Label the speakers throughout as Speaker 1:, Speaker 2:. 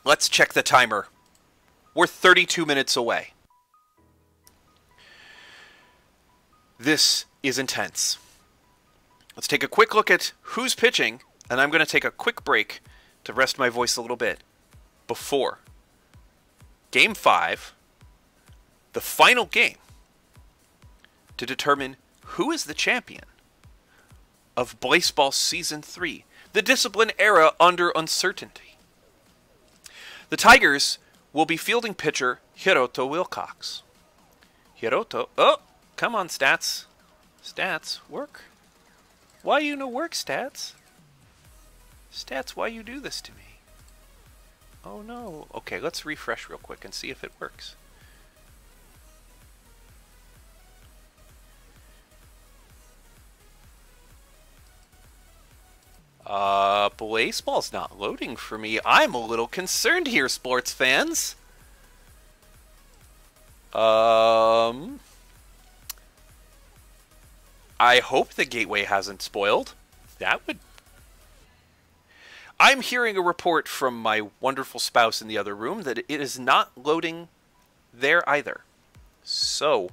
Speaker 1: Let's check the timer. We're 32 minutes away. This is intense. Let's take a quick look at who's pitching, and I'm going to take a quick break to rest my voice a little bit before Game 5, the final game, to determine who is the champion of Blaseball Season 3, the discipline era under uncertainty. The Tigers will be fielding pitcher Hiroto Wilcox. Hiroto, oh, come on, stats. Stats, work. Why you no work, stats? Stats, why you do this to me? Oh no. Okay, let's refresh real quick and see if it works. Blaseball's not loading for me. I'm a little concerned here, sports fans. I hope the gateway hasn't spoiled. That would... I'm hearing a report from my wonderful spouse in the other room that it is not loading there either. So,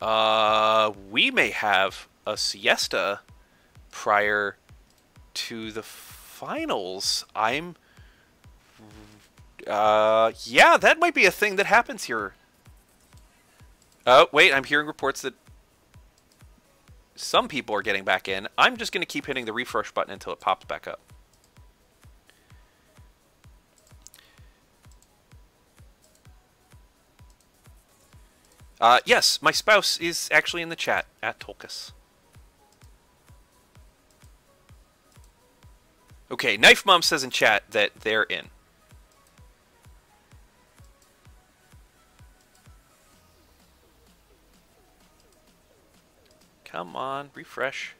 Speaker 1: we may have a siesta prior to the finals. Yeah, that might be a thing that happens here. Oh, wait, I'm hearing reports that some people are getting back in. I'm just going to keep hitting the refresh button until it pops back up. Yes, my spouse is actually in the chat at Tolkus. Okay, Knife Mom says in chat that they're in. Come on, refresh.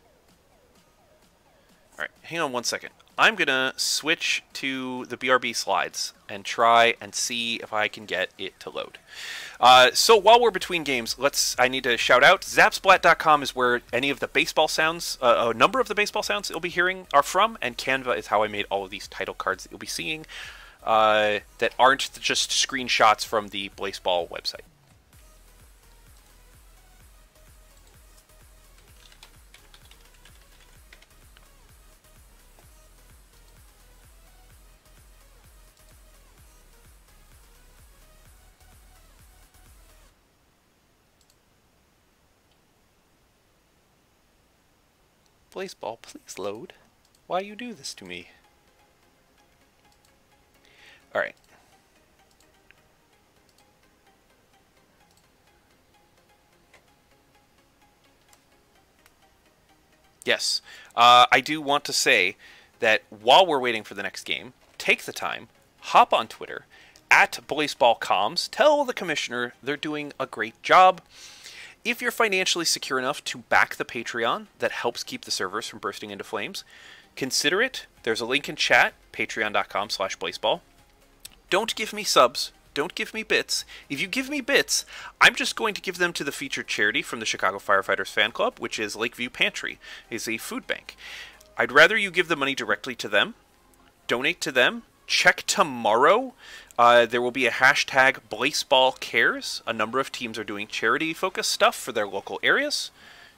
Speaker 1: Alright, hang on one second. I'm going to switch to the BRB slides and try and see if I can get it to load. So while we're between games, I need to shout out, Zapsplat.com is where any of the baseball sounds, a number of the baseball sounds you'll be hearing are from, and Canva is how I made all of these title cards that you'll be seeing that aren't just screenshots from the Blaseball website. Blaseball, please load. Why you do this to me? Alright. Yes, I do want to say that while we're waiting for the next game, take the time, hop on Twitter, at BlaseballComms, tell the commissioner they're doing a great job. If you're financially secure enough to back the Patreon that helps keep the servers from bursting into flames, consider it. There's a link in chat, patreon.com/Blaseball. Don't give me subs. Don't give me bits. If you give me bits, I'm just going to give them to the featured charity from the Chicago Firefighters Fan Club, which is Lakeview Pantry. It's a food bank. I'd rather you give the money directly to them. Donate to them. Check tomorrow. There will be a hashtag BlaseballCares. A number of teams are doing charity-focused stuff for their local areas.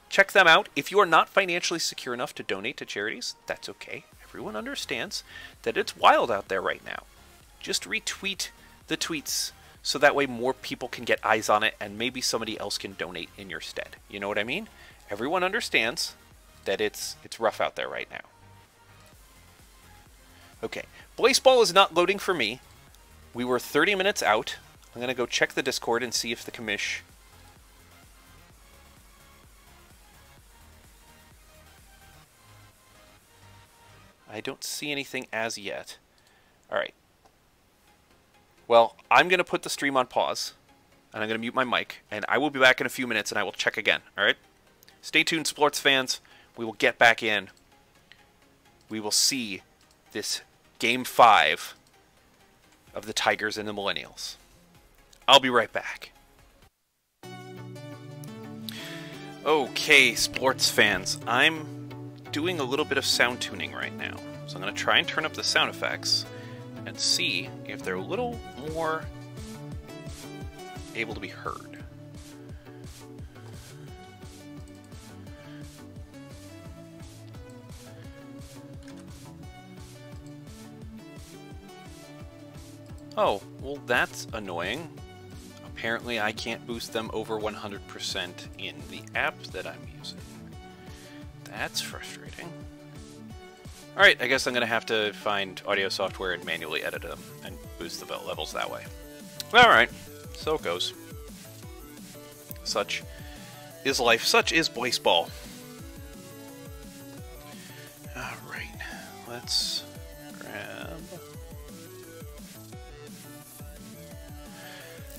Speaker 1: Check them out. If you are not financially secure enough to donate to charities, that's okay. Everyone understands that it's wild out there right now. Just retweet the tweets so that way more people can get eyes on it and maybe somebody else can donate in your stead. You know what I mean? Everyone understands that it's rough out there right now. Okay, Blaseball is not loading for me. We were 30 minutes out. I'm going to go check the Discord and see if the commish... I don't see anything as yet. Alright. Well, I'm going to put the stream on pause, and I'm going to mute my mic, and I will be back in a few minutes, and I will check again, alright? Stay tuned, sports fans. We will get back in. We will see this Game 5 of the Tigers and the Millennials. I'll be right back. Okay, sports fans. I'm doing a little bit of sound tuning right now. So I'm going to try and turn up the sound effects. and see if they're a little more able to be heard. Oh, well that's annoying. Apparently I can't boost them over 100% in the app that I'm using. That's frustrating. Alright, I guess I'm going to have to find audio software and manually edit them and boost the belt levels that way. Alright, so it goes. Such is life. Such is Blaseball. Alright, let's grab...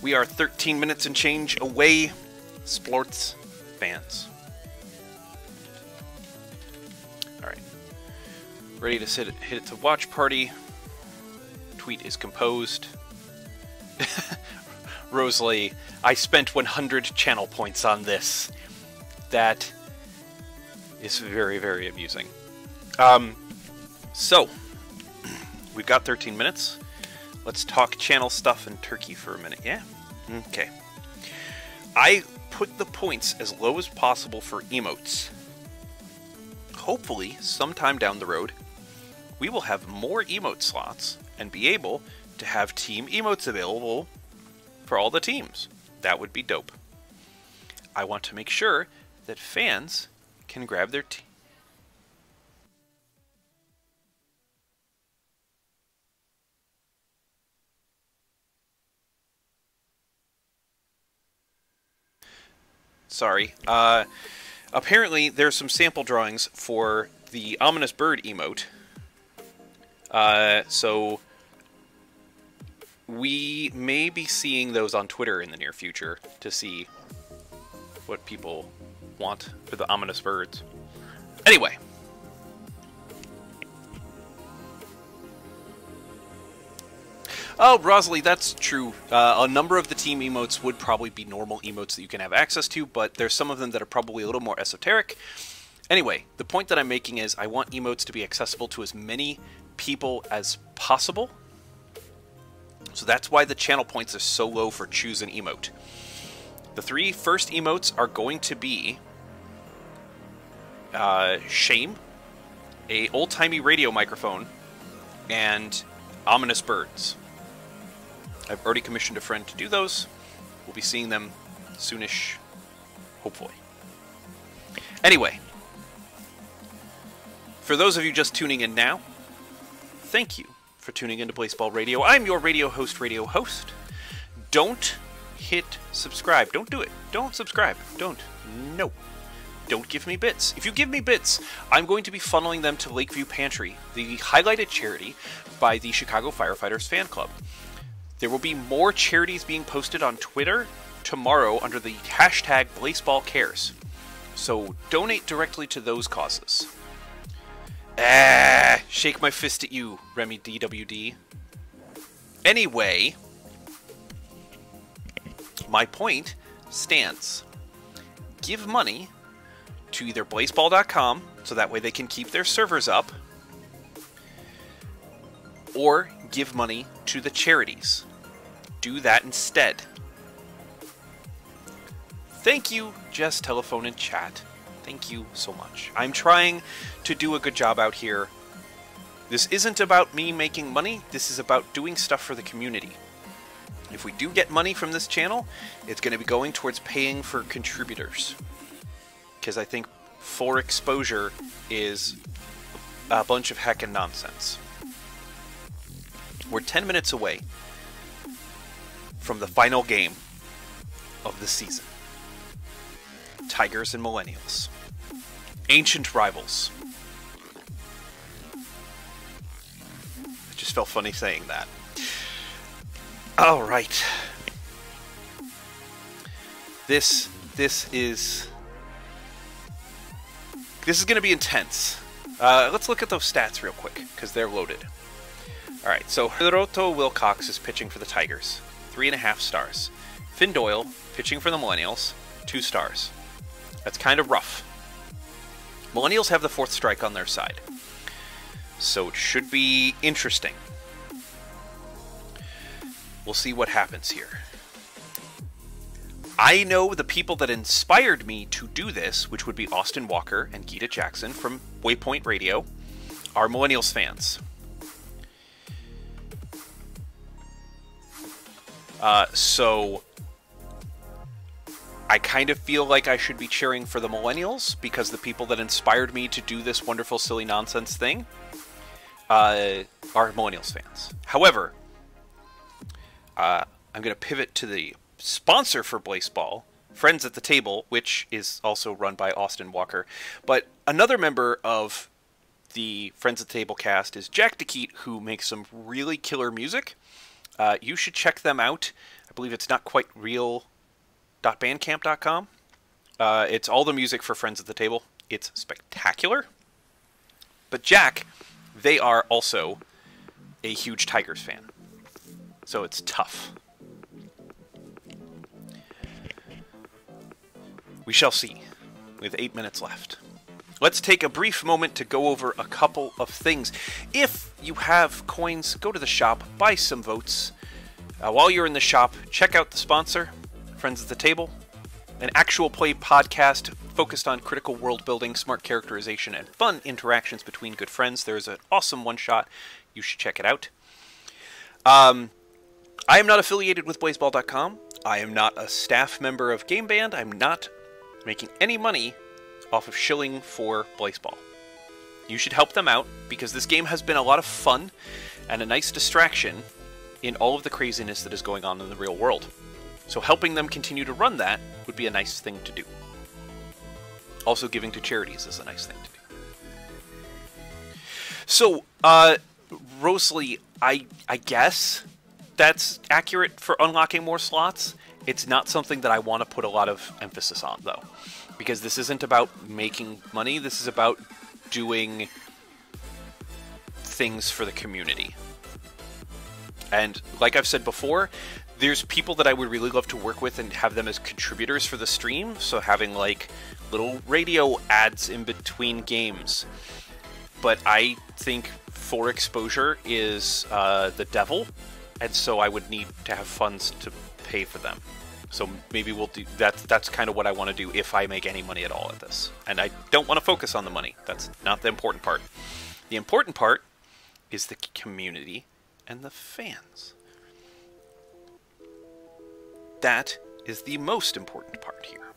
Speaker 1: We are 13 minutes and change away, sports fans. Alright. Ready to hit it to watch party. Tweet is composed. Rosalie, I spent 100 channel points on this. That is very, very amusing. So, we've got 13 minutes. Let's talk channel stuff and Turkey for a minute, yeah? Okay. I put the points as low as possible for emotes. Hopefully, sometime down the road, we will have more emote slots and be able to have team emotes available for all the teams. That would be dope. I want to make sure that fans can grab their team. Sorry. Apparently, there's some sample drawings for the ominous bird emote. So we may be seeing those on Twitter in the near future to see what people want for the ominous birds. Anyway. Oh, Rosalie, that's true. A number of the team emotes would probably be normal emotes that you can have access to, but there's some of them that are probably a little more esoteric. Anyway, the point that I'm making is I want emotes to be accessible to as many people as possible. So that's why the channel points are so low for choose an emote. The 3 first emotes are going to be Shame, a old-timey radio microphone, and ominous birds. I've already commissioned a friend to do those. We'll be seeing them soonish, hopefully. Anyway, for those of you just tuning in now, thank you for tuning into Blaseball Radio. I'm your radio host. Don't hit subscribe. Don't do it. Don't subscribe. Don't. No. Don't give me bits. If you give me bits, I'm going to be funneling them to Lakeview Pantry, the highlighted charity by the Chicago Firefighters Fan Club. There will be more charities being posted on Twitter tomorrow under the hashtag BlaseballCares. So donate directly to those causes. Shake my fist at you, Remy DWD. Anyway, my point stands. Give money to either Blaseball.com, so that way they can keep their servers up, or give money to the charities. Do that instead. Thank you, Jess Telephone and Chat. Thank you so much. I'm trying to do a good job out here. This isn't about me making money. This is about doing stuff for the community. If we do get money from this channel, it's going to be going towards paying for contributors. Because I think full exposure is a bunch of heckin' nonsense. We're 10 minutes away from the final game of the season. Tigers and Millennials. Ancient rivals. It just felt funny saying that. Alright. This is going to be intense. Let's look at those stats real quick, because they're loaded. Alright, so Hiroto Wilcox is pitching for the Tigers. 3.5 stars. Finn Doyle, pitching for the Millennials. 2 stars. That's kind of rough. Millennials have the 4th strike on their side. So it should be interesting. We'll see what happens here. I know the people that inspired me to do this, which would be Austin Walker and Geeta Jackson from Waypoint Radio, are Millennials fans. So I kind of feel like I should be cheering for the Millennials because the people that inspired me to do this wonderful, silly nonsense thing are Millennials fans. However, I'm going to pivot to the sponsor for Blaseball, Friends at the Table, which is also run by Austin Walker. But another member of the Friends at the Table cast is Jack DeKeat, who makes some really killer music. You should check them out. I believe it's notquitereal.bandcamp.com. It's all the music for Friends at the Table. It's spectacular. But Jack, they are also a huge Tigers fan. So it's tough. We shall see, with 8 minutes left. Let's take a brief moment to go over a couple of things. If you have coins, go to the shop, buy some votes. While you're in the shop, check out the sponsor, Friends at the Table, an actual play podcast focused on critical world building, smart characterization, and fun interactions between good friends. There's an awesome one-shot. You should check it out. I am not affiliated with Blaseball.com. I am not a staff member of Game Band. I'm not making any money off of shilling for Blaseball. You should help them out because this game has been a lot of fun and a nice distraction in all of the craziness that is going on in the real world. So helping them continue to run that would be a nice thing to do. Also, giving to charities is a nice thing to do. So, Rosalie, I guess that's accurate for unlocking more slots. It's not something that I want to put a lot of emphasis on, though. Because this isn't about making money, this is about doing things for the community. And like I've said before, there's people that I would really love to work with and have them as contributors for the stream. So having like little radio ads in between games. But I think for exposure is the devil. And so I would need to have funds to pay for them. So maybe we'll do that. That's kind of what I want to do if I make any money at all at this. And I don't want to focus on the money. That's not the important part. The important part is the community and the fans. That is the most important part here.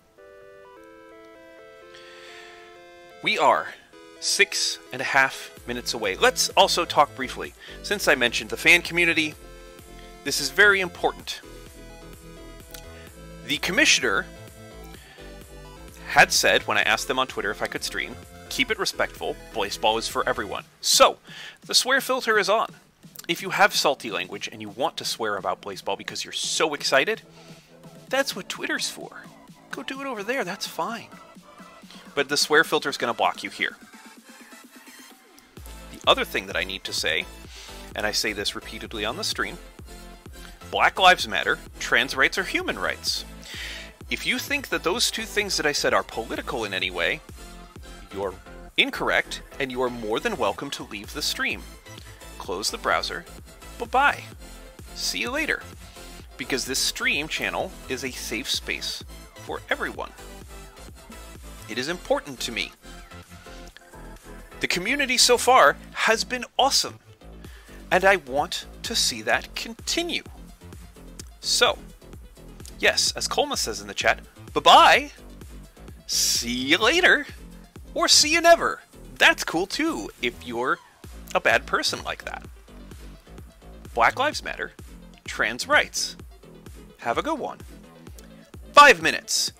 Speaker 1: We are 6.5 minutes away. Let's also talk briefly. Since I mentioned the fan community, this is very important. The commissioner had said, when I asked them on Twitter if I could stream, keep it respectful, Blaseball is for everyone. So, the swear filter is on. If you have salty language and you want to swear about Blaseball because you're so excited, that's what Twitter's for. Go do it over there, that's fine. But the swear filter is going to block you here. The other thing that I need to say, and I say this repeatedly on the stream, Black Lives Matter, trans rights are human rights. If you think that those two things that I said are political in any way, you're incorrect, and you are more than welcome to leave the stream. Close the browser. Bye-bye. See you later. Because this stream channel is a safe space for everyone. It is important to me. The community so far has been awesome, and I want to see that continue. So, yes, as Colma says in the chat, bye-bye, see you later, or see you never. That's cool too, if you're a bad person like that. Black Lives Matter, trans rights. Have a good one. 5 minutes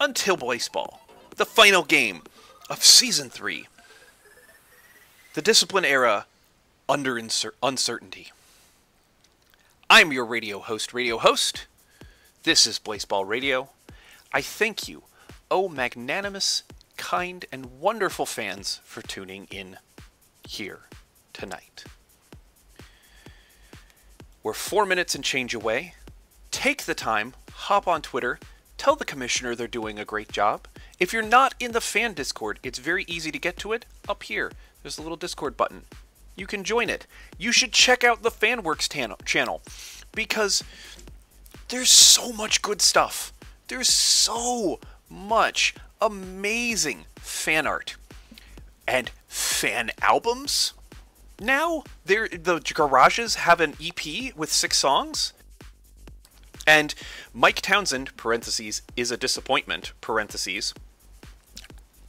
Speaker 1: until Blaseball, the final game of Season 3. The Discipline Era under uncertainty. I'm your radio host. This is Blaseball Radio. I thank you, oh magnanimous, kind, and wonderful fans, for tuning in here tonight. We're 4 minutes and change away. Take the time, hop on Twitter, tell the commissioner they're doing a great job. If you're not in the fan Discord, it's very easy to get to it up here. There's a little Discord button. you can join it. You should check out the Fanworks channel because there's so much good stuff. There's so much amazing fan art and fan albums. Now, the Garages have an EP with 6 songs. And Mike Townsend, parentheses, is a disappointment, parentheses,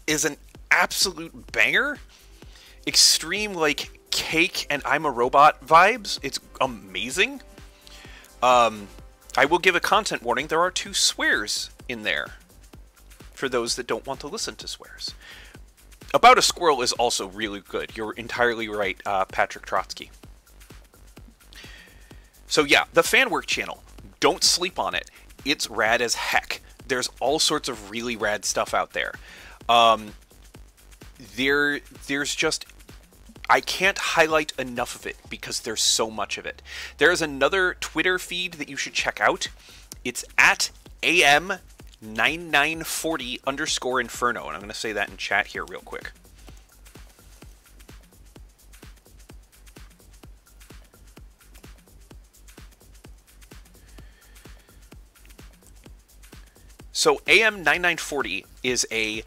Speaker 1: is an absolute banger. Extreme, like, Cake and I'm a Robot vibes. It's amazing. I will give a content warning. There are 2 swears in there for those that don't want to listen to swears. About a Squirrel is also really good. You're entirely right, Patrick Trotsky. So yeah, the Fanwork channel. Don't sleep on it. It's rad as heck. There's all sorts of really rad stuff out there. There's just... I can't highlight enough of it because there's so much of it. There's another Twitter feed that you should check out. It's at am9940_inferno. And I'm going to say that in chat here real quick. So AM9940 is a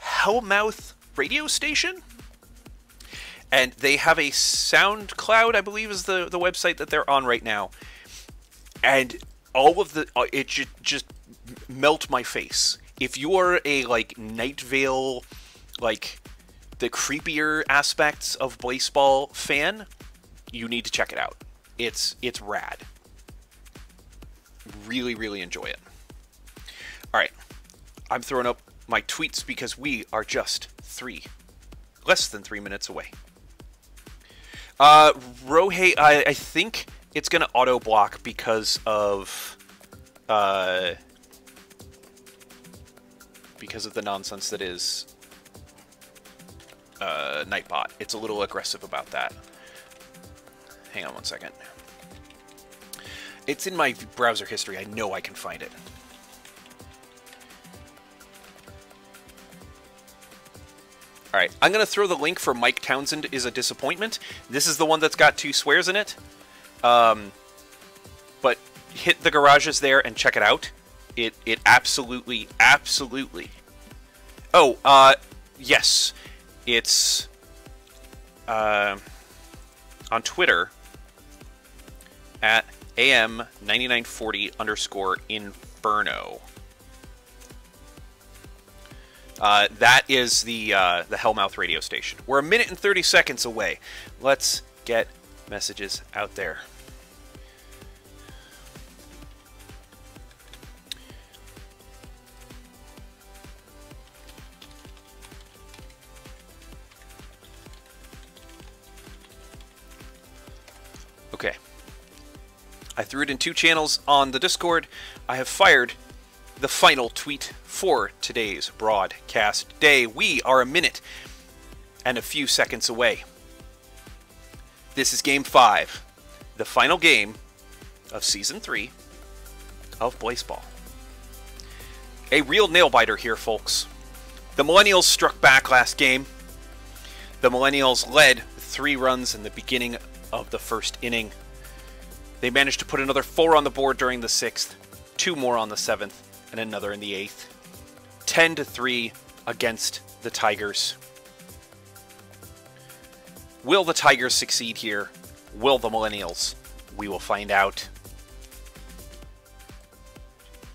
Speaker 1: Hellmouth radio station. And they have a SoundCloud, I believe is the website that they're on right now. And all of the... it just melt my face. If you are a, like, Night Vale, like, the creepier aspects of Blaseball fan, you need to check it out. It's rad. Really, really enjoy it. Alright. I'm throwing up my tweets because we are just less than 3 minutes away. Rohei, I think it's going to auto-block because of the nonsense that is Nightbot. It's a little aggressive about that. Hang on one second. It's in my browser history. I know I can find it. Alright, I'm going to throw the link for Mike Townsend is a Disappointment. This is the one that's got 2 swears in it. But hit the Garages there and check it out. It absolutely, absolutely... Oh, yes. It's on Twitter at am9940_inferno. That is the Hellmouth radio station. We're 1 minute and 30 seconds away. Let's get messages out there. Okay. I threw it in 2 channels on the Discord. I have fired the final tweet for today's broadcast day. We are 1 minute and a few seconds away. This is Game 5, the final game of Season 3 of Blaseball. A real nail-biter here, folks. The Millennials struck back last game. The Millennials led 3 runs in the beginning of the first inning. They managed to put another 4 on the board during the 6th, 2 more on the 7th, and another in the 8th. 10-3 against the Tigers. Will the Tigers succeed here? Will the Millennials? We will find out.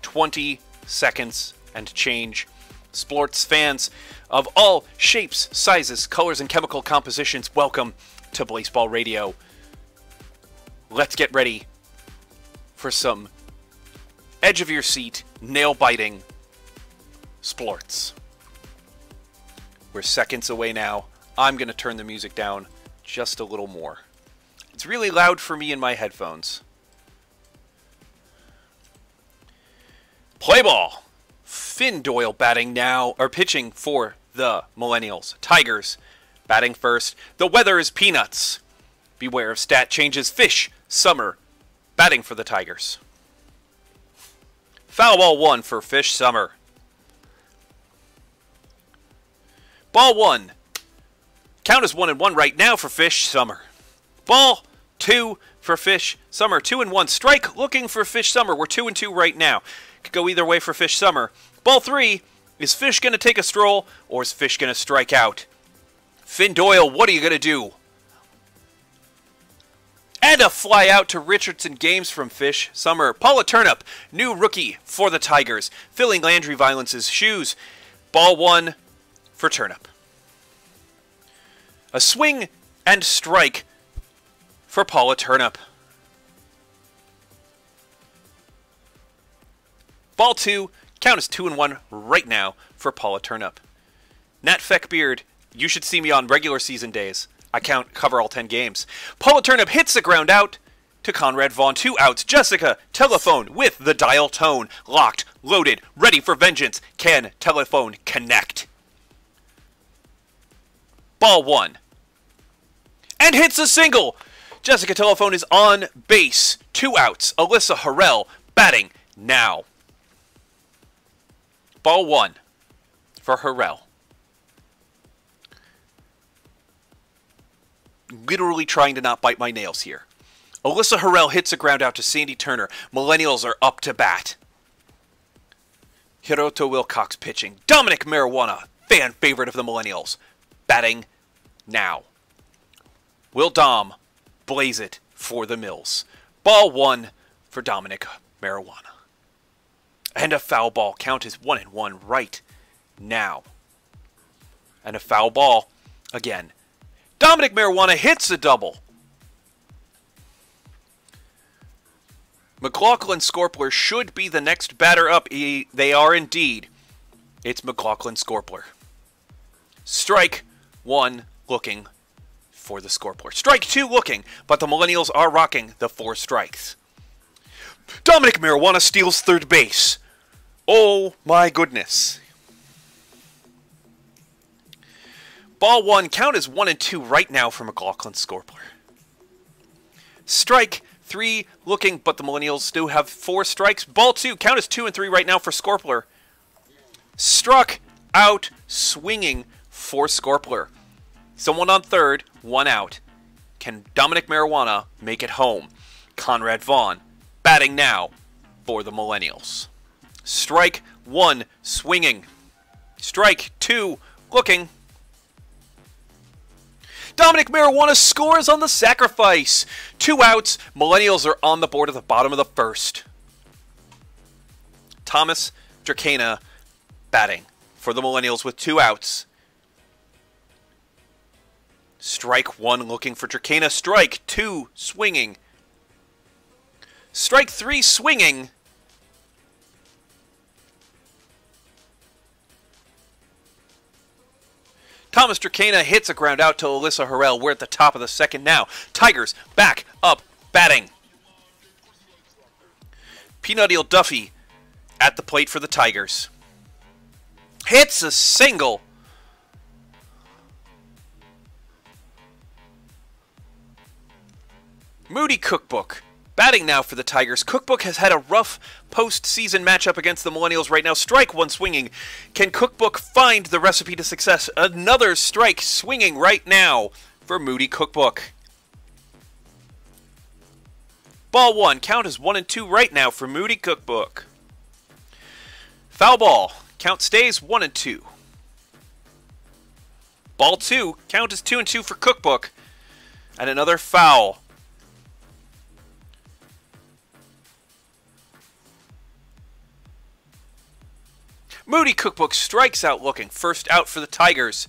Speaker 1: 20 seconds and change. Sports fans of all shapes, sizes, colors, and chemical compositions, welcome to Blaseball Radio. Let's get ready for some edge-of-your-seat, nail-biting sports. We're seconds away now. I'm going to turn the music down just a little more. It's really loud for me in my headphones. Play ball! Finn Doyle batting now, or pitching for the Millennials. Tigers batting first. The weather is peanuts. Beware of stat changes. Fish Summer batting for the Tigers. Foul ball 1 for Fish Summer. Ball 1. Count is 1-1 right now for Fish Summer. Ball 2 for Fish Summer. 2-1. Strike looking for Fish Summer. We're 2-2 right now. Could go either way for Fish Summer. Ball 3. Is Fish going to take a stroll, or is Fish going to strike out? Finn Doyle, what are you going to do? And a fly out to Richardson Games from Fish Summer. Paula Turnip, new rookie for the Tigers, filling Landry Violence's shoes. Ball 1 for Turnip. A swing and strike for Paula Turnip. Ball 2, count is 2-1 right now for Paula Turnip. Nat Feckbeard, you should see me on regular season days. I cover all 10 games. Paula Turnip hits the ground out to Conrad Vaughn. 2 outs. Jessica, telephone with the dial tone. Locked, loaded, ready for vengeance. Can telephone connect? Ball 1. And hits a single. Jessica Telephone is on base. 2 outs. Alyssa Harrell batting now. Ball 1 for Harrell. Literally trying to not bite my nails here. Alyssa Harrell hits a ground out to Sandy Turner. Millennials are up to bat. Hiroto Wilcox pitching. Dominic Marijuana, fan favorite of the Millennials, batting now. Will Dom blaze it for the Mills. Ball 1 for Dominic Marijuana. And a foul ball. Count is 1-1 right now. And a foul ball again. Dominic Marijuana hits a double. McLaughlin Scorpler should be the next batter up. They are indeed. It's McLaughlin Scorpler. Strike 1 looking for the Scorpler. Strike 2 looking, but the Millennials are rocking the 4 strikes. Dominic Marijuana steals third base. Oh my goodness. Ball 1, count is 1-2 right now for McLaughlin Scorpler. Strike 3 looking, but the Millennials still have 4 strikes. Ball 2, count is 2-3 right now for Scorpler. Struck out swinging for Scorpler. Someone on third, 1 out. Can Dominic Marijuana make it home? Conrad Vaughn batting now for the Millennials. Strike 1 swinging. Strike 2 looking. Dominic Marijuana scores on the sacrifice. 2 outs. Millennials are on the board at the bottom of the first. Thomas Dracana batting for the Millennials with 2 outs. Strike 1 looking for Dracana. Strike 2 swinging. Strike 3 swinging. Thomas Dracana hits a ground out to Alyssa Harrell. We're at the top of the second now. Tigers back up batting. Peanut Duffy at the plate for the Tigers. Hits a single. Moody Cookbook batting now for the Tigers. Cookbook has had a rough postseason matchup against the Millennials right now. Strike 1 swinging. Can Cookbook find the recipe to success? Another strike swinging right now for Moody Cookbook. Ball 1. Count is 1-2 right now for Moody Cookbook. Foul ball. Count stays 1-2. Ball 2. Count is 2-2 for Cookbook. And another foul. Moody Cookbook strikes out looking. First out for the Tigers.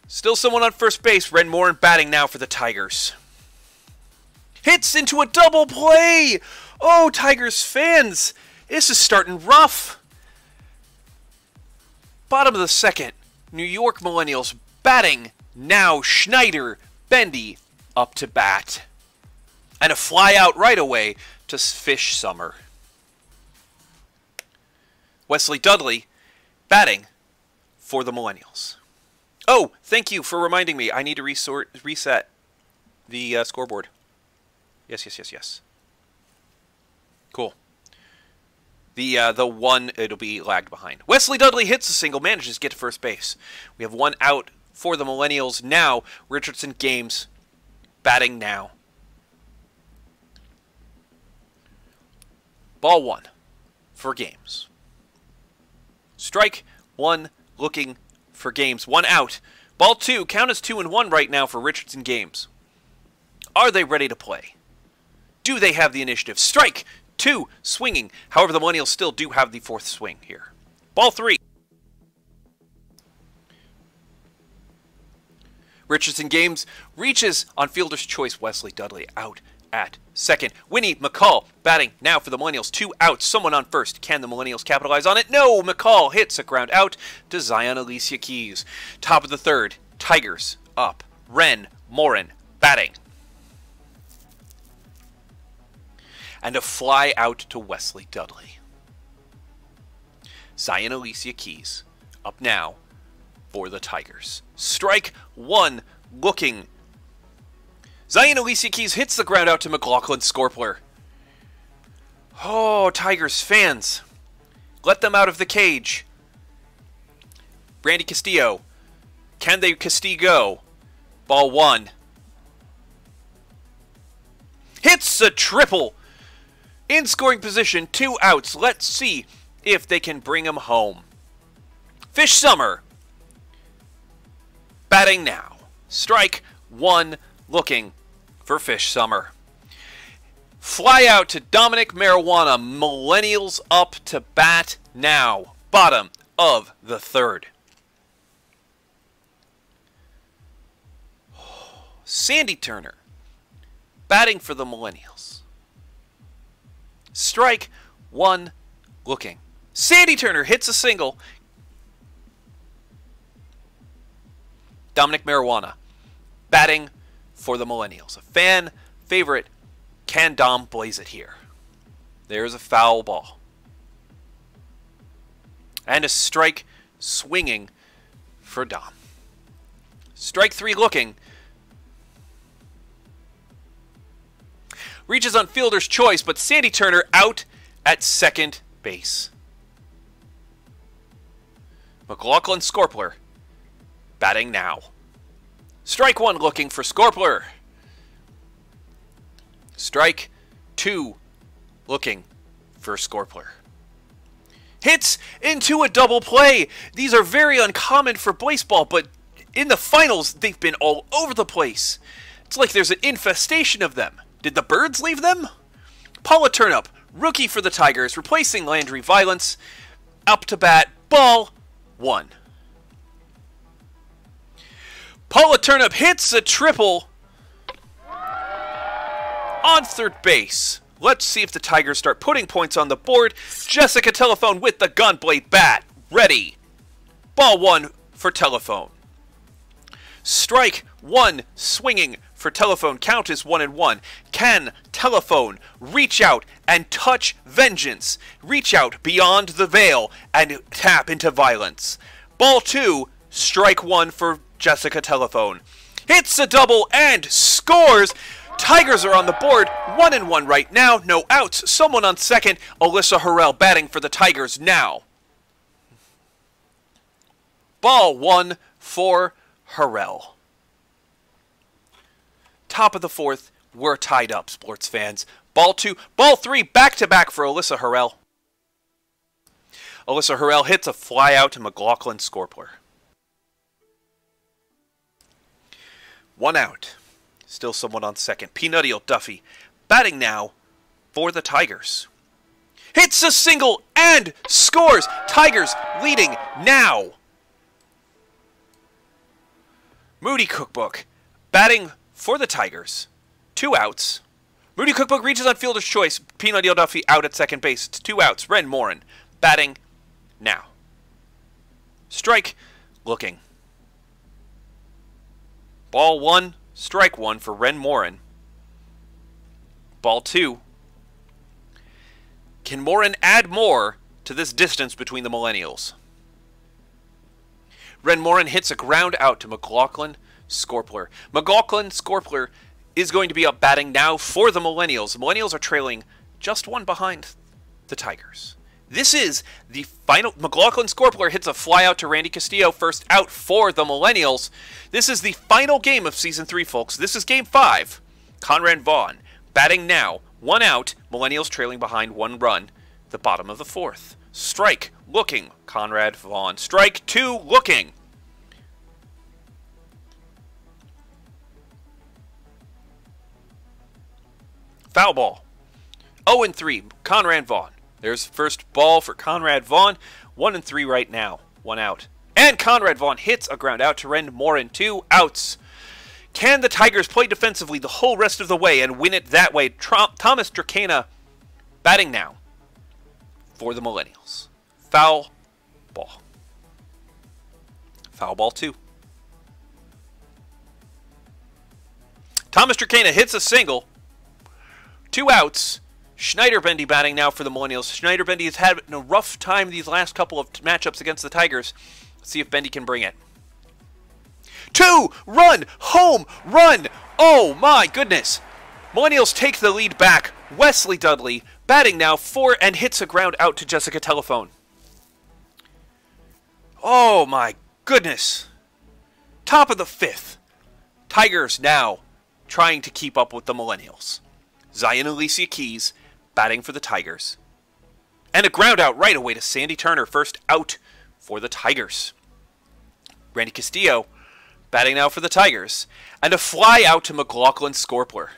Speaker 1: Still someone on first base. Ren Morin batting now for the Tigers. Hits into a double play. Oh, Tigers fans. This is starting rough. Bottom of the second. New York Millennials batting now. Schneider, Bendy up to bat. And a fly out right away to Fish Summer. Wesley Dudley batting for the Millennials. Oh, thank you for reminding me. I need to reset the scoreboard. Yes. Cool. The one, it'll be lagged behind. Wesley Dudley hits a single, manages to get to first base. We have 1 out for the Millennials now. Richardson Games batting now. Ball 1 for games. Strike 1 looking for games. 1 out. Ball 2, count as 2-1 right now for Richardson Games. Are they ready to play? Do they have the initiative? Strike 2 swinging. However, the Millennials still do have the 4th swing here. Ball 3. Richardson Games reaches on fielder's choice. Wesley Dudley out at second. Winnie McCall batting now for the Millennials. 2 outs. Someone on first. Can the Millennials capitalize on it? No. McCall hits a ground out to Zion Alicia Keys. Top of the 3rd. Tigers up. Ren Morin batting. And a fly out to Wesley Dudley. Zion Alicia Keys up now for the Tigers. Strike 1 looking. Zion Alicia Keys hits the ground out to McLaughlin Scorpler. Oh, Tigers fans. Let them out of the cage. Brandy Castillo. Can they Castillo? Ball 1. Hits a triple. In scoring position, 2 outs. Let's see if they can bring him home. Fish Summer batting now. Strike 1 looking for Fish Summer. Fly out to Dominic Marijuana. Millennials up to bat now. Bottom of the 3rd. Sandy Turner batting for the Millennials. Strike 1 looking. Sandy Turner hits a single. Dominic Marijuana batting for the Millennials. A fan favorite. Can Dom blaze it here? There's a foul ball. And a strike swinging for Dom. Strike 3 looking. Reaches on fielder's choice, but Sandy Turner out at second base. McLaughlin Scorpler batting now. Strike 1 looking for Scorpler. Strike 2 looking for Scorpler. Hits into a double play. These are very uncommon for baseball, but in the finals, they've been all over the place. It's like there's an infestation of them. Did the birds leave them? Paula Turnup, rookie for the Tigers, replacing Landry Violence. Up to bat, ball 1. Paula Turnup hits a triple on third base. Let's see if the Tigers start putting points on the board. Jessica Telephone with the gunblade bat. Ready. Ball 1 for Telephone. Strike 1 swinging for Telephone. Count is 1-1. Can Telephone reach out and touch vengeance? Reach out beyond the veil and tap into violence. Ball 2, strike 1 for Jessica Telephone. Hits a double and scores. Tigers are on the board. 1-1 right now. No outs. Someone on second. Alyssa Harrell batting for the Tigers now. Ball 1 for Harrell. Top of the 4th, we're tied up, sports fans. Ball 2, ball 3, back-to-back for Alyssa Harrell. Alyssa Harrell hits a fly out to McLaughlin Scorpler. 1 out. Still someone on second. Peanuttial Duffy batting now for the Tigers. Hits a single and scores. Tigers leading now. Moody Cookbook batting for the Tigers. 2 outs. Moody Cookbook reaches on fielder's choice. Peanuttial Duffy out at second base. It's 2 outs. Ren Morin batting now. Strike looking. Ball 1, strike 1 for Ren Morin. Ball 2. Can Morin add more to this distance between the Millennials? Ren Morin hits a ground out to McLaughlin Scorpler. McLaughlin Scorpler is going to be up batting now for the Millennials. The Millennials are trailing just 1 behind the Tigers. This is the final. McLaughlin Scorpler hits a fly out to Randy Castillo, first out for the Millennials. This is the final game of Season 3, folks. This is Game 5. Conrad Vaughn batting now. 1 out. Millennials trailing behind 1 run. The bottom of the 4th. Strike looking. Conrad Vaughn. Strike 2 looking. Foul ball. 0-3. Conrad Vaughn. There's first ball for Conrad Vaughn. 1-3 right now. 1 out. And Conrad Vaughn hits a ground out to Ren Morin. 2 outs. Can the Tigers play defensively the whole rest of the way and win it that way? Thomas Dracana batting now for the Millennials. Foul ball. Foul ball 2. Thomas Dracana hits a single. 2 outs. Schneider-Bendy batting now for the Millennials. Schneider-Bendy has had a rough time these last couple of matchups against the Tigers. Let's see if Bendy can bring it. 2 run, home run. Oh my goodness. Millennials take the lead back. Wesley Dudley batting now for and hits a ground out to Jessica Telephone. Oh my goodness. Top of the 5th. Tigers now trying to keep up with the Millennials. Zion Alicia Keys batting for the Tigers. And a ground out right away to Sandy Turner. First out for the Tigers. Randy Castillo batting now for the Tigers. And a fly out to McLaughlin Scorpler.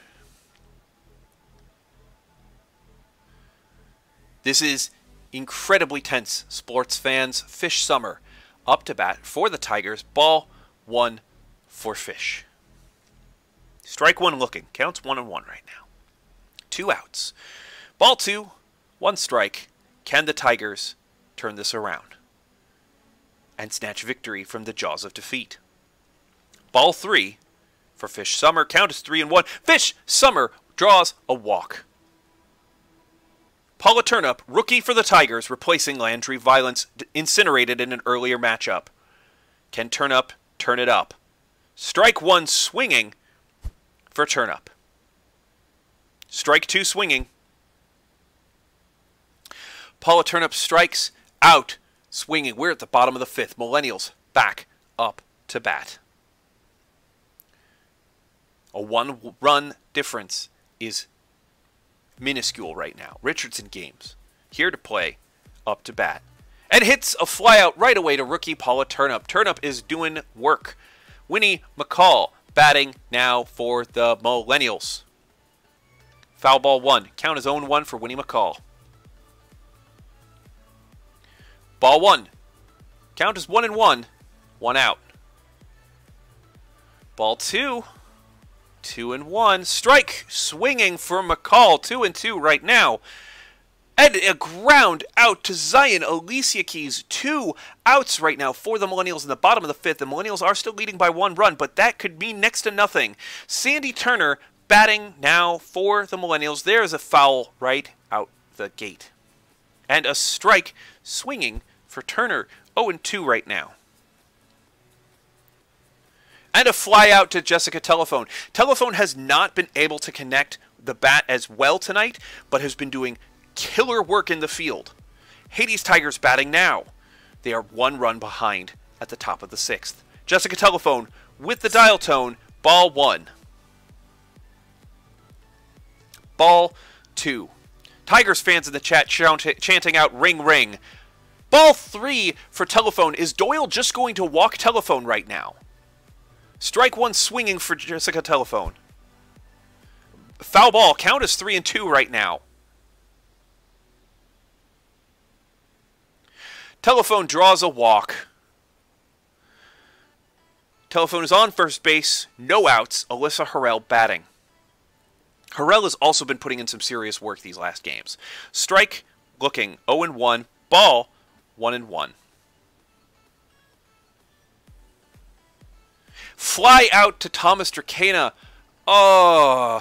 Speaker 1: This is incredibly tense, sports fans. Fish Summer up to bat for the Tigers. Ball 1 for Fish. Strike 1 looking. Counts 1-1 right now. 2 outs. Ball 2, 1 strike. Can the Tigers turn this around and snatch victory from the jaws of defeat? Ball 3 for Fish Summer. Count is 3-1. Fish Summer draws a walk. Paula Turnup, rookie for the Tigers, replacing Landry Violence, incinerated in an earlier matchup. Can Turnup turn it up? Strike 1 swinging for Turnup. Strike 2 swinging. Paula Turnup strikes out, swinging. We're at the bottom of the 5th. Millennials back up to bat. A 1-run difference is minuscule right now. Richardson Games here to play, up to bat. And hits a flyout right away to rookie Paula Turnup. Turnup is doing work. Winnie McCall batting now for the Millennials. Foul ball 1. Count is 0-1 for Winnie McCall. Ball 1. Count is 1-1. 1 out. Ball 2. 2-1. Strike swinging for McCall. 2-2 right now. And a ground out to Zion Alicia Keys. 2 outs right now for the Millennials in the bottom of the 5th. The Millennials are still leading by 1 run, but that could mean next to nothing. Sandy Turner batting now for the Millennials. There's a foul right out the gate. And a strike swinging for Turner. 0-2 right now. And a fly out to Jessica Telephone. Telephone has not been able to connect the bat as well tonight, but has been doing killer work in the field. Hades Tigers batting now. They are 1 run behind at the top of the 6th. Jessica Telephone with the dial tone. Ball 1. Ball 2. Tigers fans in the chat chanting out ring ring. Ball 3 for Telephone. Is Doyle just going to walk Telephone right now? Strike 1 swinging for Jessica Telephone. Foul ball. Count is 3-2 right now. Telephone draws a walk. Telephone is on first base. No outs. Alyssa Harrell batting. Harrell has also been putting in some serious work these last games. Strike looking 0-1. Ball 1-1. Fly out to Thomas Dracana. Oh.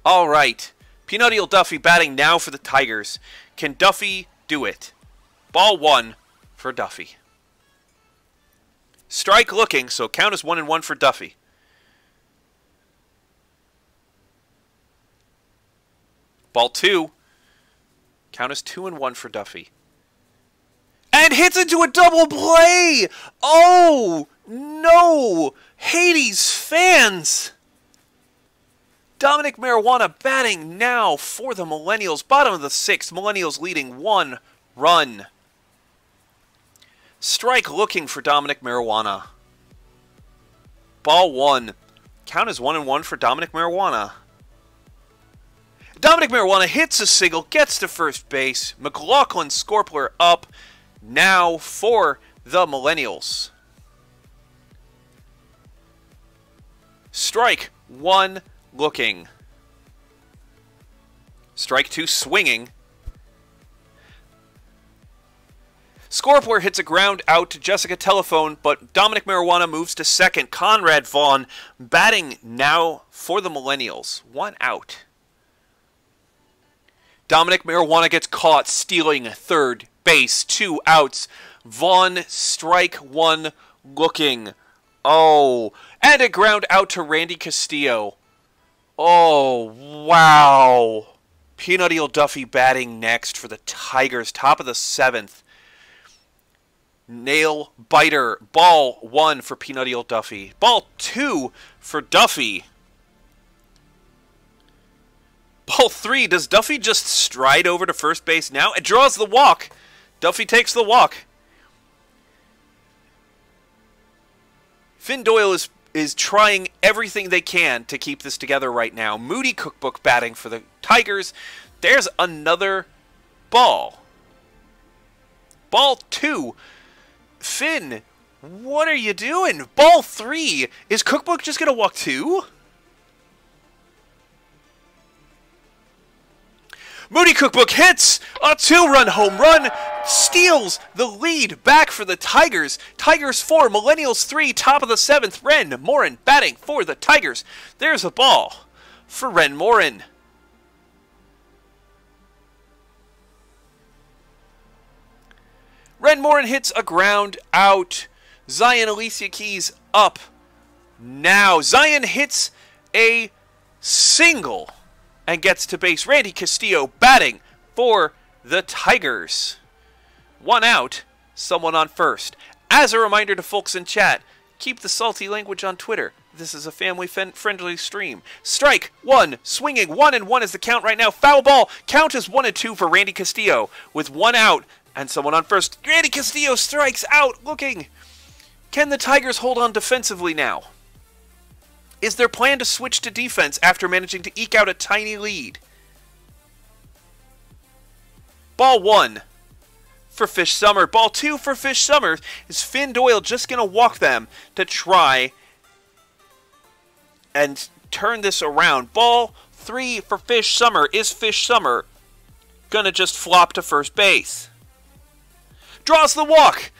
Speaker 1: All right. Peanutial Duffy batting now for the Tigers. Can Duffy do it? Ball 1 for Duffy. Strike looking, so count is 1-1 for Duffy. Ball 2. Count is 2-1 for Duffy. And hits into a double play! Oh, no! Hades fans! Dominic Marijuana batting now for the Millennials. Bottom of the 6th, Millennials leading 1 run. Strike looking for Dominic Marijuana. Ball 1. Count is 1-1 for Dominic Marijuana. Dominic Marijuana hits a single, gets to first base. McLaughlin Scorpler up now for the Millennials. Strike 1 looking. Strike 2 swinging. Scorpler hits a ground out to Jessica Telephone, but Dominic Marijuana moves to second. Conrad Vaughn batting now for the Millennials. 1 out. Dominic Marijuana gets caught stealing third base. 2 outs. Vaughn strike 1 looking. Oh, and a ground out to Randy Castillo. Oh, wow. Peanut Eel Duffy batting next for the Tigers. Top of the 7th. Nail biter. Ball 1 for Peanut Eel Duffy. Ball 2 for Duffy. Ball 3. Does Duffy just stride over to first base now? It draws the walk. Duffy takes the walk. Finn Doyle is trying everything they can to keep this together right now. Moody Cookbook batting for the Tigers. There's another ball. Ball 2. Finn, what are you doing? Ball 3. Is Cookbook just going to walk 2? Moody Cookbook hits a 2-run home run, steals the lead back for the Tigers. Tigers 4, Millennials 3, top of the 7th. Ren Morin batting for the Tigers. There's a ball for Ren Morin. Ren Morin hits a ground out. Zion Alicia Keys up now. Zion hits a single and gets to base. Randy Castillo batting for the Tigers. 1 out, someone on first. As a reminder to folks in chat, keep the salty language on Twitter. This is a family-friendly stream. Strike 1, swinging 1-1 is the count right now. Foul ball, count is 1-2 for Randy Castillo with 1 out and someone on first. Randy Castillo strikes out, looking. Can the Tigers hold on defensively now? Is their plan to switch to defense after managing to eke out a tiny lead? Ball 1 for Fish Summer. Ball 2 for Fish Summer. Is Finn Doyle just going to walk them to try and turn this around? Ball 3 for Fish Summer. Is Fish Summer going to just flop to first base? Draws the walk.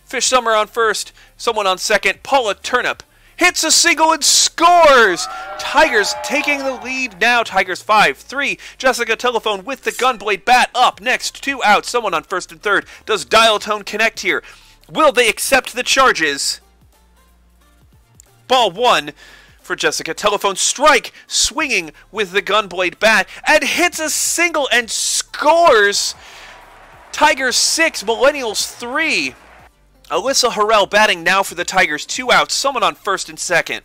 Speaker 1: Fish Summer on first. Someone on second. Paula Turnip hits a single and scores! Tigers taking the lead now. Tigers 5-3. Jessica Telephone with the gunblade bat up next. 2 out. Someone on first and third. Does Dial Tone connect here? Will they accept the charges? Ball 1 for Jessica Telephone. Strike, swinging with the gunblade bat and hits a single and scores! Tigers 6, Millennials 3. Alyssa Harrell batting now for the Tigers. 2 outs. Someone on first and second.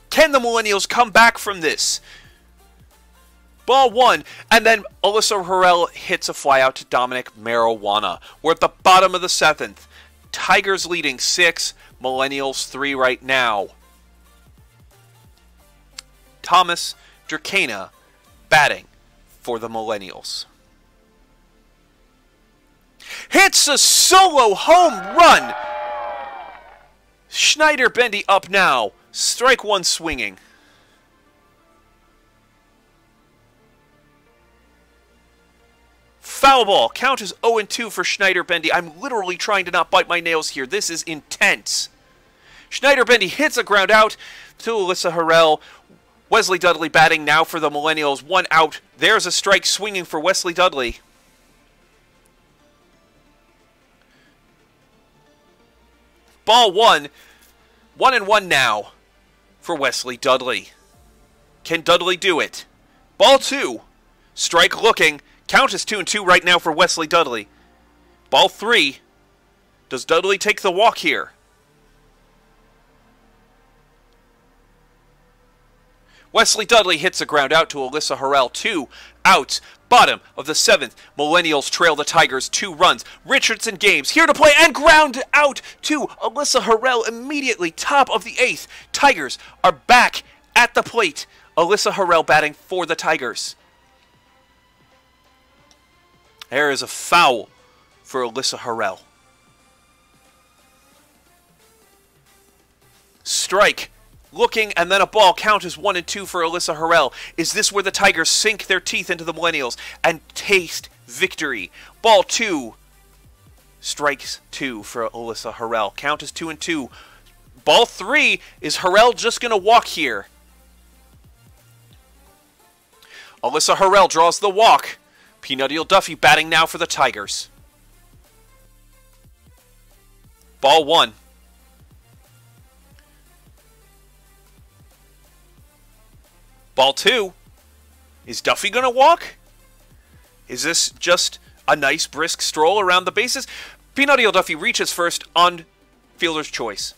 Speaker 1: Can the Millennials come back from this? Ball 1. And then Alyssa Harrell hits a flyout to Dominic Marijuana. We're at the bottom of the 7th. Tigers leading 6. Millennials 3 right now. Thomas Dracana batting for the Millennials. Hits a solo home run. Schneider Bendy up now. Strike 1 swinging. Foul ball. Count is 0-2 for Schneider Bendy. I'm literally trying to not bite my nails here. This is intense. Schneider Bendy hits a ground out to Alyssa Harrell. Wesley Dudley batting now for the Millennials. 1 out. There's a strike swinging for Wesley Dudley. Ball 1. 1-1 now for Wesley Dudley. Can Dudley do it? Ball 2. Strike looking. Count is 2-2 right now for Wesley Dudley. Ball 3. Does Dudley take the walk here? Wesley Dudley hits a ground out to Alyssa Harrell. 2 outs. Bottom of the 7th. Millennials trail the Tigers 2 runs. Richardson Games here to play and ground out to Alyssa Harrell immediately. Top of the 8th. Tigers are back at the plate. Alyssa Harrell batting for the Tigers. There is a foul for Alyssa Harrell. Strike. Looking, and then a ball. Count is 1-2 for Alyssa Harrell. Is this where the Tigers sink their teeth into the Millennials and taste victory? Ball 2. Strikes 2 for Alyssa Harrell. Count is 2-2. Ball 3. Is Harrell just going to walk here? Alyssa Harrell draws the walk. Peanut Duffy batting now for the Tigers. Ball 1. Ball 2. Is Duffy going to walk? Is this just a nice brisk stroll around the bases? Peanut Duffy reaches first on fielder's choice.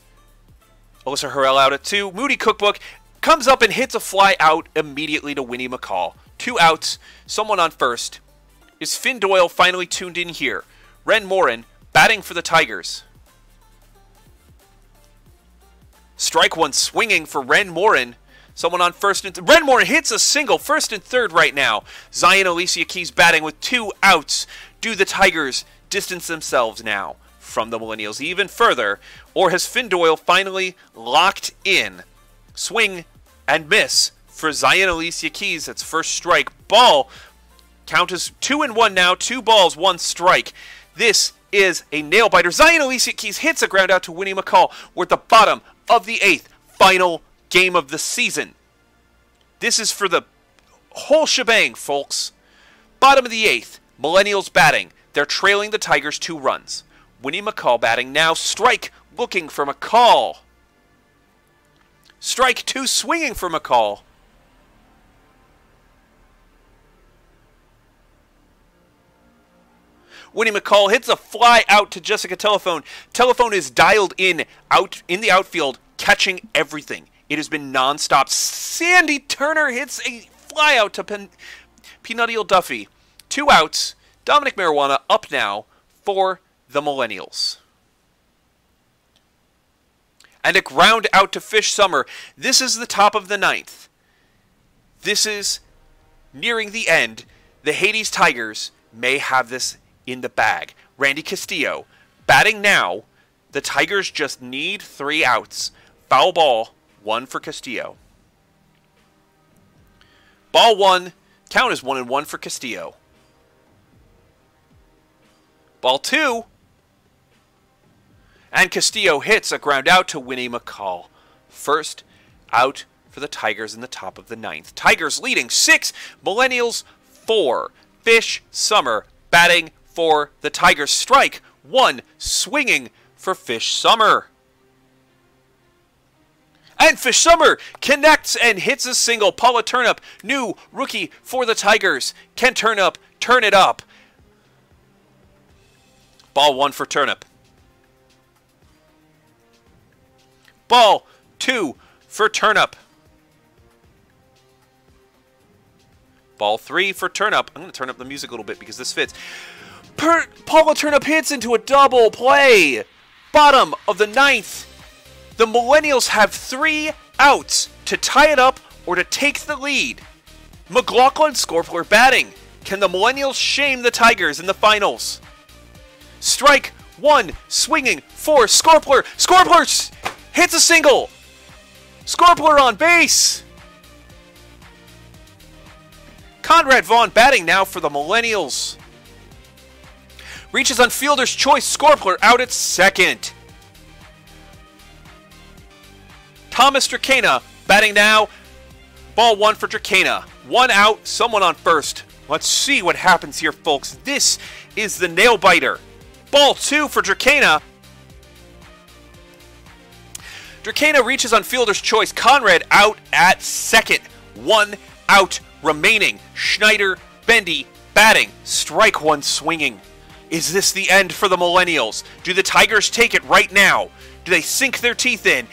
Speaker 1: Alyssa Harrell out at 2. Moody Cookbook comes up and hits a fly out immediately to Winnie McCall. 2 outs. Someone on first. Is Finn Doyle finally tuned in here? Ren Morin batting for the Tigers. Strike 1 swinging for Ren Morin. Someone on first and Ren Morin hits a single, first and third right now. Zion Alicia Keys batting with 2 outs. Do the Tigers distance themselves now from the Millennials even further? Or has Finn Doyle finally locked in? Swing and miss for Zion Alicia Keys. That's first strike. Ball. Count is 2-1 now. 2 balls, 1 strike. This is a nail biter. Zion Alicia Keys hits a ground out to Winnie McCall. We're at the bottom of the 8th. Final game of the season. This is for the whole shebang, folks. Bottom of the 8th. Millennials batting. They're trailing the Tigers 2 runs. Winnie McCall batting now. Strike looking for McCall. Strike 2 swinging for McCall. Winnie McCall hits a fly out to Jessica Telephone. Telephone is dialed in out in the outfield, catching everything. It has been nonstop. Sandy Turner hits a fly out to Peanut Duffy. 2 outs. Dominic Marijuana up now for the Millennials. And a ground out to Fish Summer. This is the top of the 9th. This is nearing the end. The Hades Tigers may have this in the bag. Randy Castillo batting now. The Tigers just need 3 outs. Foul ball, 1 for Castillo. Ball 1. Count is 1-1 for Castillo. Ball 2. And Castillo hits a ground out to Winnie McCall. First out for the Tigers in the top of the 9th. Tigers leading 6. Millennials 4. Fish Summer batting for the Tigers. Strike 1 swinging for Fish Summer. And Fish Summer connects and hits a single. Paula Turnup, new rookie for the Tigers. Can Turnup turn it up? Ball 1 for Turnup. Ball 2 for Turnup. Ball 3 for Turnup. I'm going to turn up the music a little bit because this fits. Paula Turnup hits into a double play. Bottom of the 9th. The Millennials have 3 outs to tie it up or to take the lead. McLaughlin Scorpler batting. Can the Millennials shame the Tigers in the finals? Strike 1 swinging for Scorpler. Scorpler hits a single. Scorpler on base. Conrad Vaughn batting now for the Millennials. Reaches on fielder's choice. Scorpler out at second. Thomas Dracana batting now. Ball 1 for Dracana. 1 out, someone on first. Let's see what happens here, folks. This is the nail biter. Ball 2 for Dracana. Dracana reaches on fielder's choice. Conrad out at second. 1 out remaining. Schneider, Bendy Batting, strike one swinging. Is this the end for the Millennials? Do the Tigers take it right now? Do they sink their teeth in,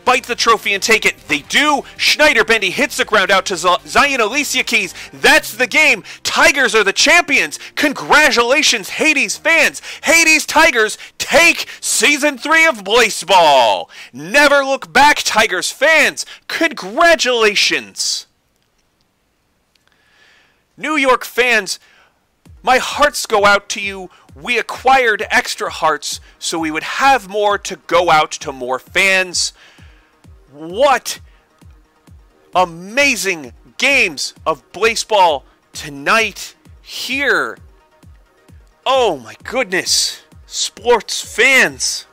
Speaker 1: bite the trophy and take it? They do. Schneider Bendy hits the ground out to Zion Alicia Keys. That's the game. Tigers are the champions. Congratulations, Hades fans. Hades Tigers take Season 3 of Blaseball. Never look back, Tigers fans. Congratulations. New York fans, my hearts go out to you. We acquired extra hearts so we would have more to go out to more fans. What amazing games of Blaseball tonight here. Oh my goodness. Sports fans.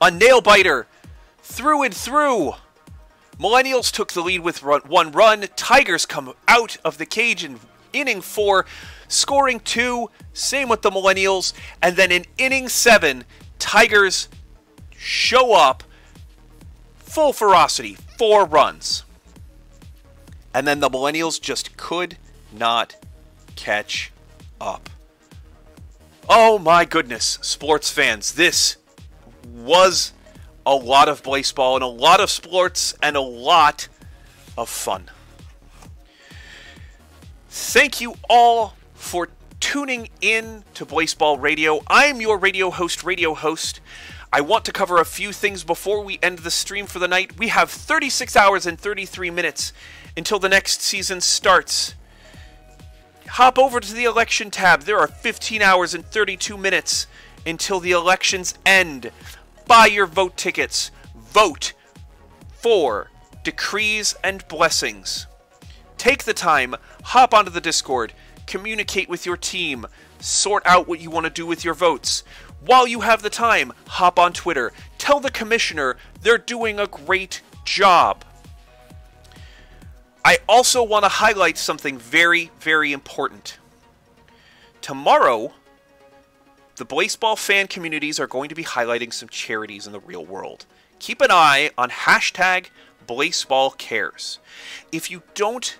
Speaker 1: A nail biter through and through. Millennials took the lead with one run. Tigers come out of the cage in inning 4, scoring 2. Same with the Millennials. And then in inning 7, Tigers show up full ferocity, 4 runs. And then the Millennials just could not catch up. Oh my goodness, sports fans. This was a lot of baseball and a lot of sports and a lot of fun. Thank you all for tuning in to Blaseball Radio. I'm your radio host. I want to cover a few things before we end the stream for the night. We have 36 hours and 33 minutes until the next season starts. Hop over to the election tab. There are 15 hours and 32 minutes until the elections end. Buy your vote tickets. Vote for decrees and blessings. Take the time, hop onto the Discord, communicate with your team, sort out what you want to do with your votes. While you have the time, hop on Twitter. Tell the commissioner they're doing a great job. I also want to highlight something very, very important. Tomorrow, the Blaseball fan communities are going to be highlighting some charities in the real world. Keep an eye on hashtag BlaseballCares. If you don't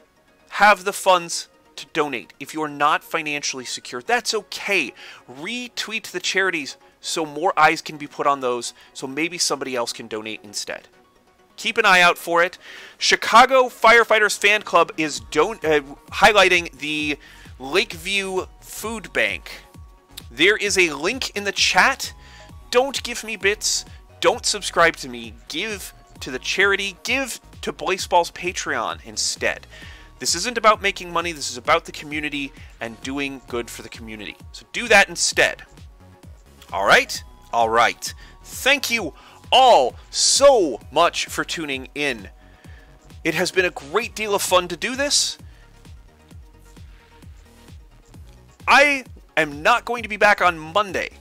Speaker 1: have the funds to donate, if you're not financially secure, that's okay. Retweet the charities so more eyes can be put on those, so maybe somebody else can donate instead. Keep an eye out for it. Chicago Firefighters Fan Club is highlighting the Lakeview Food Bank. There is a link in the chat. Don't give me bits. Don't subscribe to me. Give to the charity. Give to Blaseball's Patreon instead. This isn't about making money. This is about the community and doing good for the community. So do that instead. All right? All right. Thank you all so much for tuning in. It has been a great deal of fun to do this. I am not going to be back on Monday.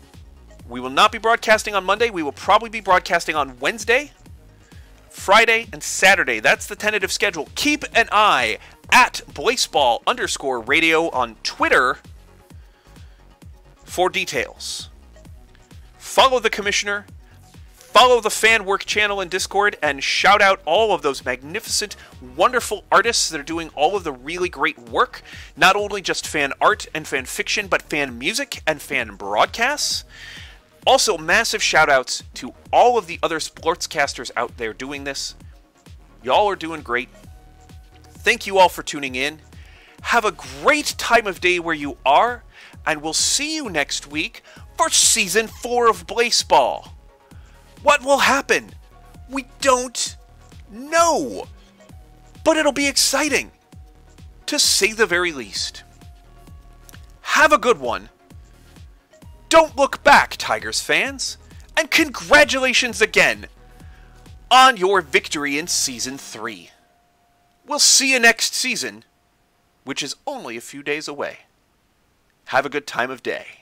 Speaker 1: We will not be broadcasting on Monday. We will probably be broadcasting on Wednesday, Friday, and Saturday. That's the tentative schedule. Keep an eye at Blaseball_radio on Twitter for details. Follow the commissioner. Follow the fan work channel in Discord and shout out all of those magnificent, wonderful artists that are doing all of the really great work. Not only just fan art and fan fiction, but fan music and fan broadcasts. Also, massive shout outs to all of the other sportscasters out there doing this. Y'all are doing great. Thank you all for tuning in. Have a great time of day where you are, and we'll see you next week for Season 4 of Blaseball. What will happen? We don't know. But it'll be exciting, to say the very least. Have a good one. Don't look back, Tigers fans. And congratulations again on your victory in Season 3. We'll see you next season, which is only a few days away. Have a good time of day.